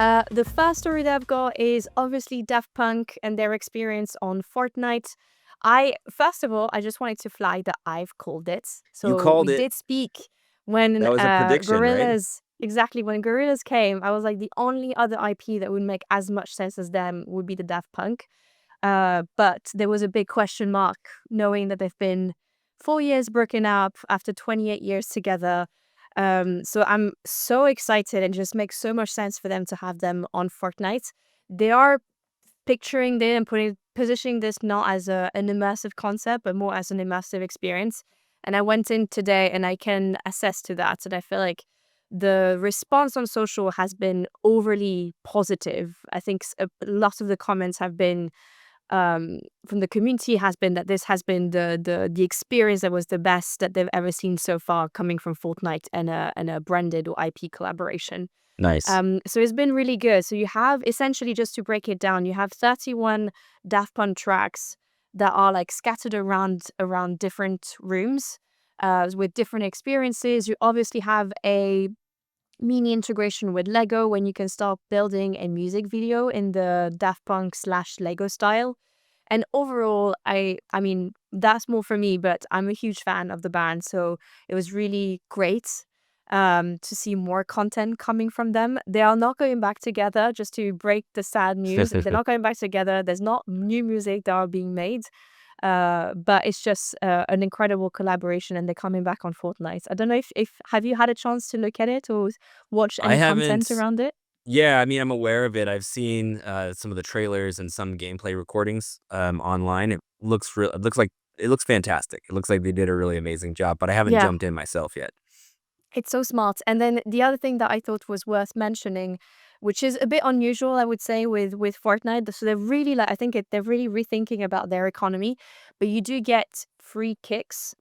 The first story that I've got is obviously Daft Punk and their experience on Fortnite. First of all, I just wanted to flag that I've called it. You So we called it. did speak when That was a prediction, right? When Gorillas came. I was like, the only other IP that would make as much sense as them would be the Daft Punk. But there was a big question mark knowing that they've been 4 years broken up after 28 years together. So I'm so excited and just makes so much sense for them to have them on Fortnite. They are picturing this and positioning this not as an immersive concept, but more as an immersive experience. And I went in today and I can assess to that. And I feel like the response on social has been overly positive. I think a lot of the comments have been from the community has been that this has been the experience that was the best that they've ever seen so far coming from Fortnite and a branded or IP collaboration. Nice. So it's been really good. So you have essentially, just to break it down, you have 31 Daft Punk tracks that are like scattered around different rooms with different experiences. You obviously have a mini integration with Lego when you can start building a music video in the Daft Punk / Lego style. And overall, I mean, that's more for me, but I'm a huge fan of the band. So it was really great to see more content coming from them. They are not going back together, just to break the sad news. They're not going back together. There's not new music that are being made. But it's just an incredible collaboration, and they're coming back on Fortnite. I don't know if have you had a chance to look at it or watch I any content haven't. around it? Yeah, I mean, I'm aware of it. I've seen some of the trailers and some gameplay recordings online. It looks fantastic. It looks like they did a really amazing job, but I haven't Yeah. jumped in myself yet. It's so smart. And then the other thing that I thought was worth mentioning, which is a bit unusual, I would say, with Fortnite. So they're really like, I think they're really rethinking about their economy. But you do get free kicks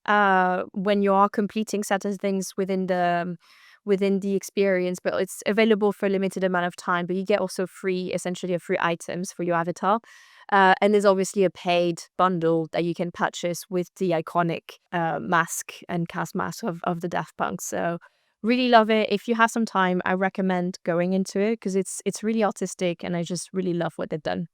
when you are completing certain things within the experience, but it's available for a limited amount of time. But you get also essentially a free items for your avatar. And there's obviously a paid bundle that you can purchase with the iconic mask and cast mask of the Daft Punk. So really love it. If you have some time, I recommend going into it because it's really artistic and I just really love what they've done.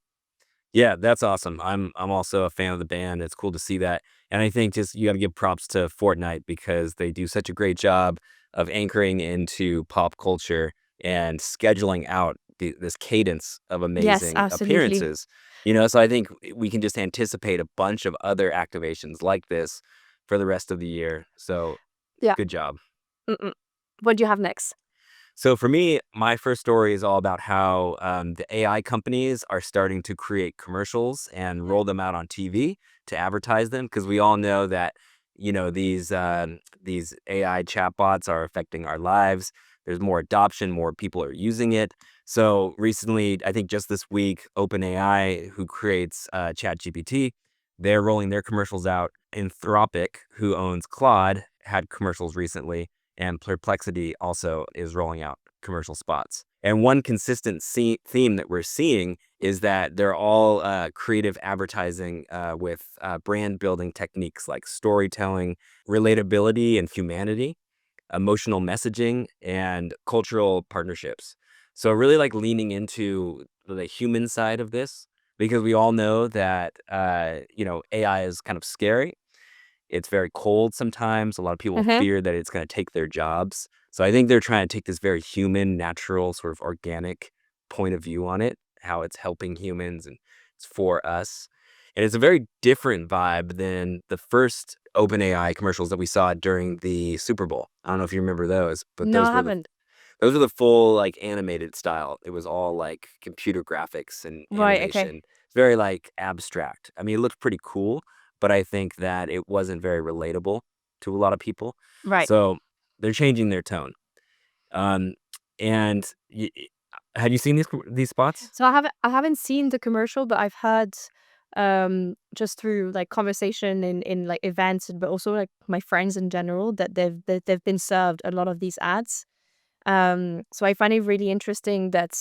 Yeah, that's awesome. I'm also a fan of the band. It's cool to see that. And I think just you got to give props to Fortnite because they do such a great job of anchoring into pop culture and scheduling out this cadence of Yes, amazing absolutely. appearances. So I think we can just anticipate a bunch of other activations like this for the rest of the year. So Yeah. good job. Mm-mm. What do you have next? So for me, my first story is all about how the AI companies are starting to create commercials and roll them out on TV to advertise them because we all know that these AI chatbots are affecting our lives. There's more adoption, more people are using it. So recently, I think just this week, OpenAI, who creates ChatGPT, they're rolling their commercials out. Anthropic, who owns Claude, had commercials recently, and Perplexity also is rolling out commercial spots. And one consistent theme that we're seeing is that they're all creative advertising with brand building techniques like storytelling, relatability and humanity, emotional messaging, and cultural partnerships. So really like leaning into the human side of this because we all know that AI is kind of scary. It's very cold sometimes. A lot of people Mm-hmm. fear that it's gonna take their jobs. So I think they're trying to take this very human, natural, sort of organic point of view on it, how it's helping humans and it's for us. And it's a very different vibe than the first OpenAI commercials that we saw during the Super Bowl. I don't know if you remember those, but No, I haven't. those were the full like animated style. It was all like computer graphics and Right. Okay. animation. It's very like abstract. I mean, it looked pretty cool, but I think that it wasn't very relatable to a lot of people. Right. So they're changing their tone. Um, and had you seen these spots? So I haven't seen the commercial, but I've heard just through like conversation in like events, but also like my friends in general that they've been served a lot of these ads. So I find it really interesting that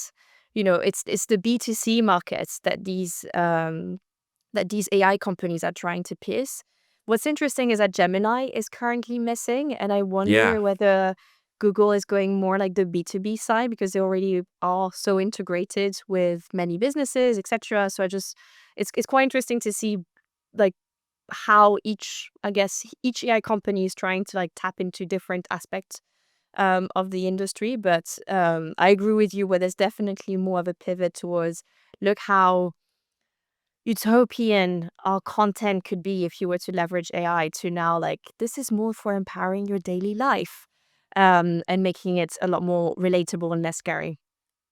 it's the B2C markets that these AI companies are trying to pierce. What's interesting is that Gemini is currently missing, and I Yeah. wonder whether Google is going more like the B2B side because they already are so integrated with many businesses, etc. So it's quite interesting to see like how each AI company is trying to like tap into different aspects of the industry. But I agree with you where there's definitely more of a pivot towards look how utopian our content could be if you were to leverage AI to now like this is more for empowering your daily life and making it a lot more relatable and less scary.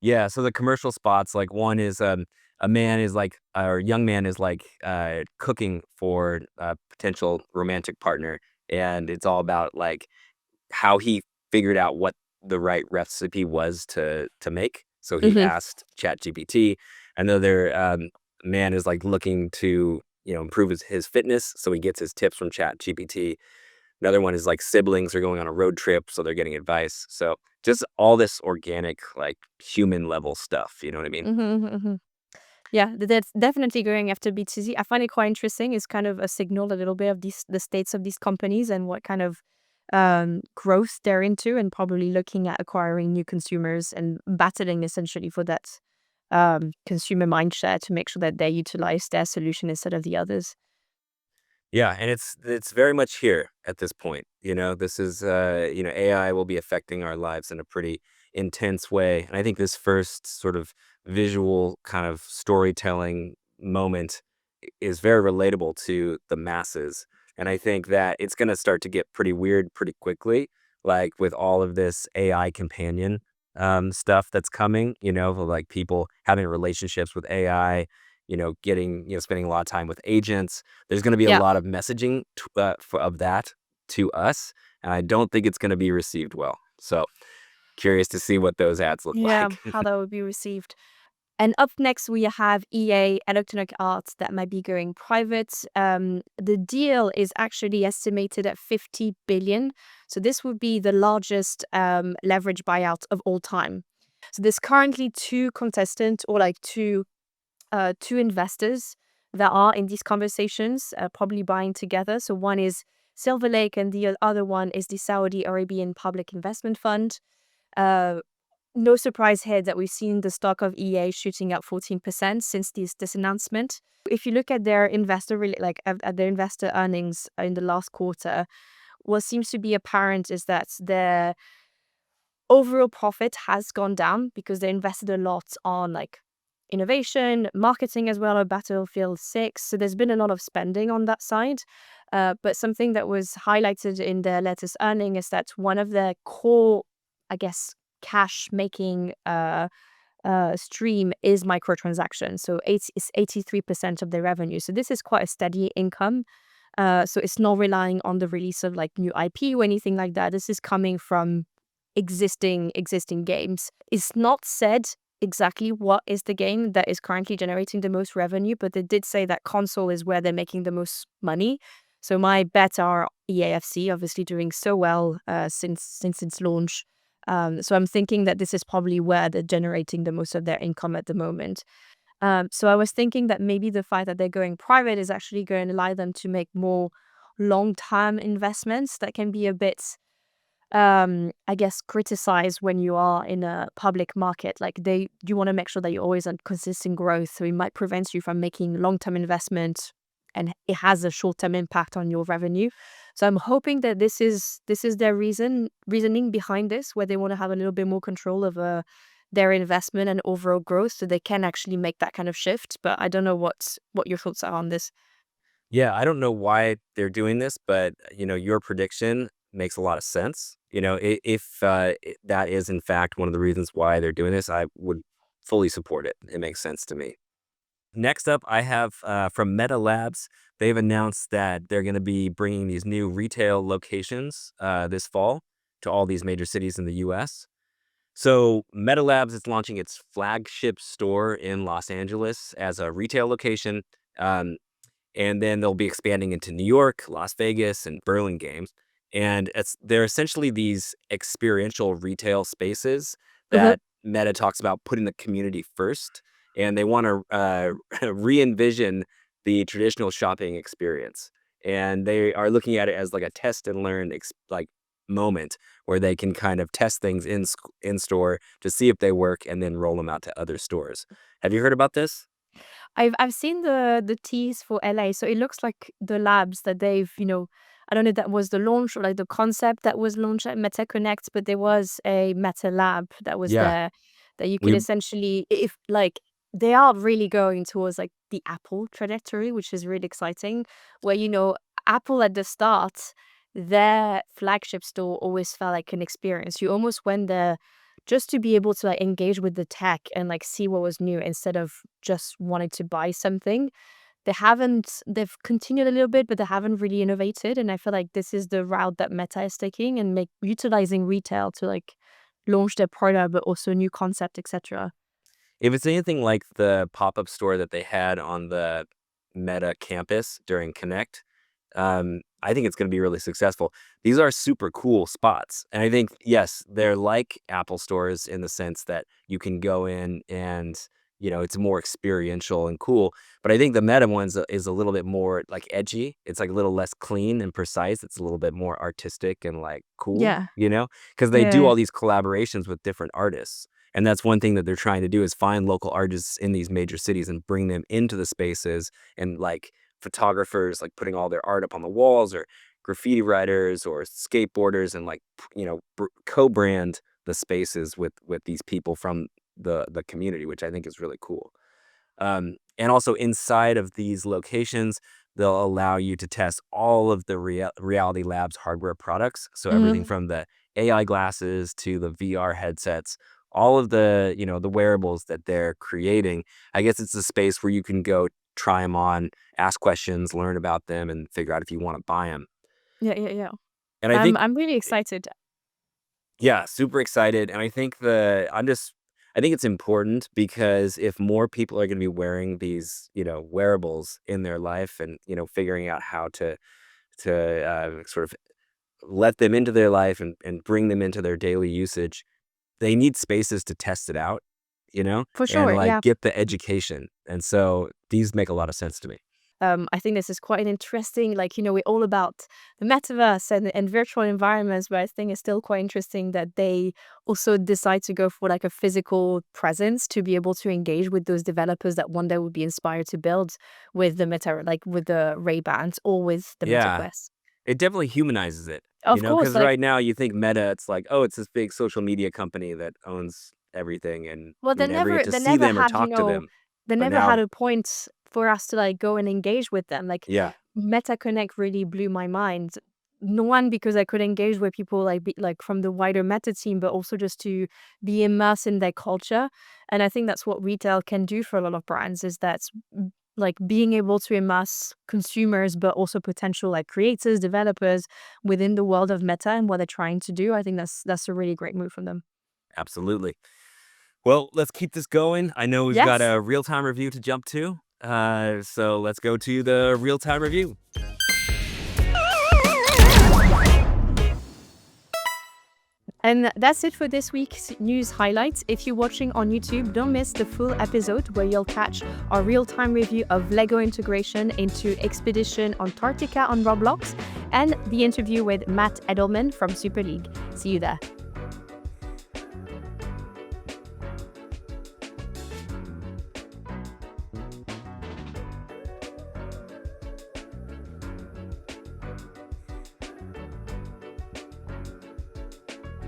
Yeah, so the commercial spots, like one is a man is like or a young man is like cooking for a potential romantic partner, and it's all about like how he figured out what the right recipe was to make. So he Hmm. asked ChatGPT. Another man is like looking to improve his fitness, so he gets his tips from ChatGPT. Another one is like siblings are going on a road trip, so they're getting advice. So just all this organic, like human level stuff. You know what I mean? Hmm. Yeah, that's definitely going after B2C. I find it quite interesting. It's kind of a signal a little bit of the states of these companies and what kind of growth they're into, and probably looking at acquiring new consumers and battling essentially for that consumer mindshare to make sure that they utilize their solution instead of the others. Yeah, and it's very much here at this point. This is AI will be affecting our lives in a pretty intense way. And I think this first sort of visual kind of storytelling moment is very relatable to the masses. And I think that it's going to start to get pretty weird pretty quickly, like with all of this AI companion stuff that's coming, like people having relationships with AI, spending a lot of time with agents. There's gonna be a Yeah. lot of messaging of that to us, and I don't think it's gonna be received well. So, curious to see what those ads look Yeah, like. how that would be received. And up next, we have EA, Electronic Arts, that might be going private. The deal is actually estimated at 50 billion. So this would be the largest leverage buyout of all time. So there's currently two contestants or like two investors that are in these conversations, probably buying together. So one is Silver Lake, and the other one is the Saudi Arabian Public Investment Fund. Uh, no surprise here that we've seen the stock of EA shooting up 14% since this announcement. If you look at their at their investor earnings in the last quarter, what seems to be apparent is that their overall profit has gone down because they invested a lot on like innovation, marketing as well, or Battlefield 6. So there's been a lot of spending on that side. But something that was highlighted in their latest earning is that one of their core, I guess, cash making stream is microtransactions. So it's 83% of their revenue. So this is quite a steady income. So it's not relying on the release of like new IP or anything like that. This is coming from existing games. It's not said exactly what is the game that is currently generating the most revenue, but they did say that console is where they're making the most money. So my bets are EAFC, obviously doing so well since its launch. So I'm thinking that this is probably where they're generating the most of their income at the moment. So I was thinking that maybe the fact that they're going private is actually going to allow them to make more long-term investments that can be a bit I guess, criticize when you are in a public market. Like you want to make sure that you're always on consistent growth. So it might prevent you from making long-term investment and it has a short-term impact on your revenue. So I'm hoping that this is their reasoning behind this, where they want to have a little bit more control of their investment and overall growth so they can actually make that kind of shift. But I don't know what your thoughts are on this. Yeah, I don't know why they're doing this, but, your prediction makes a lot of sense. If that is in fact one of the reasons why they're doing this, I would fully support it. It makes sense to me. Next up, I have from Meta Labs. They've announced that they're going to be bringing these new retail locations this fall to all these major cities in the US. So, Meta Labs is launching its flagship store in Los Angeles as a retail location. Um, and then they'll be expanding into New York, Las Vegas, and Burlingame. And they're essentially these experiential retail spaces Mhm. that Meta talks about putting the community first, and they want to re-envision the traditional shopping experience. And they are looking at it as like a test and learn, like moment where they can kind of test things in store to see if they work and then roll them out to other stores. Have you heard about this? I've seen the tease for LA, so it looks like the labs that they've, I don't know if that was the launch or like the concept that was launched at Meta Connect, but there was a Meta lab that was Yeah, there that you could we essentially, if like they are really going towards like the Apple trajectory, which is really exciting, where Apple at the start, their flagship store always felt like an experience. You almost went there just to be able to like engage with the tech and like see what was new instead of just wanting to buy something. They've continued a little bit, but they haven't really innovated. And I feel like this is the route that Meta is taking and utilizing retail to like launch their product, but also new concept, etc. If it's anything like the pop-up store that they had on the Meta campus during Connect, I think it's going to be really successful. These are super cool spots. And I think, yes, they're like Apple stores in the sense that you can go in and, it's more experiential and cool. But I think the Meta ones is a little bit more like edgy. It's like a little less clean and precise. It's a little bit more artistic and like cool, Yeah. because they do Yeah. all these collaborations with different artists. And that's one thing that they're trying to do is find local artists in these major cities and bring them into the spaces, and like photographers like putting all their art up on the walls, or graffiti writers or skateboarders, and like co-brand the spaces with these people from the community, which I think is really cool. And also inside of these locations, they'll allow you to test all of the Reality Labs hardware products. So everything Mhm. from the AI glasses to the VR headsets, all of the, the wearables that they're creating. I guess it's a space where you can go try them on, ask questions, learn about them, and figure out if you want to buy them. Yeah, yeah, yeah. And I I'm think, I'm really excited. yeah, super excited. And I think I think it's important because if more people are going to be wearing these, wearables in their life, and, figuring out how to sort of let them into their life, and bring them into their daily usage, they need spaces to test it out, For and sure, like yeah. get the education. And so these make a lot of sense to me. I think this is quite an interesting, like, we're all about the metaverse and virtual environments, but I think it's still quite interesting that they also decide to go for like a physical presence to be able to engage with those developers that one day would be inspired to build with the like with the Ray-Bans or with the Yeah. MetaQuest. It definitely humanizes it, Of course, because like, right now you think Meta, it's like, oh, it's this big social media company that owns everything, and well, you never get to they see never them or had, talk to them. they But never had now, a point for us to like go and engage with them. Like yeah, Meta Connect really blew my mind. No one because I could engage with people like from the wider Meta team, but also just to be immersed in their culture. And I think that's what retail can do for a lot of brands is that like being able to immerse consumers, but also potential like creators, developers within the world of Meta and what they're trying to do. I think that's a really great move from them. absolutely. Well, let's keep this going. I know we've got Yes. a real-time review to jump to. So let's go to the real-time review. And that's it for this week's news highlights. If you're watching on YouTube, don't miss the full episode where you'll catch our real-time review of Lego integration into Expedition Antarctica on Roblox and the interview with Matt Edelman from Super League. See you there.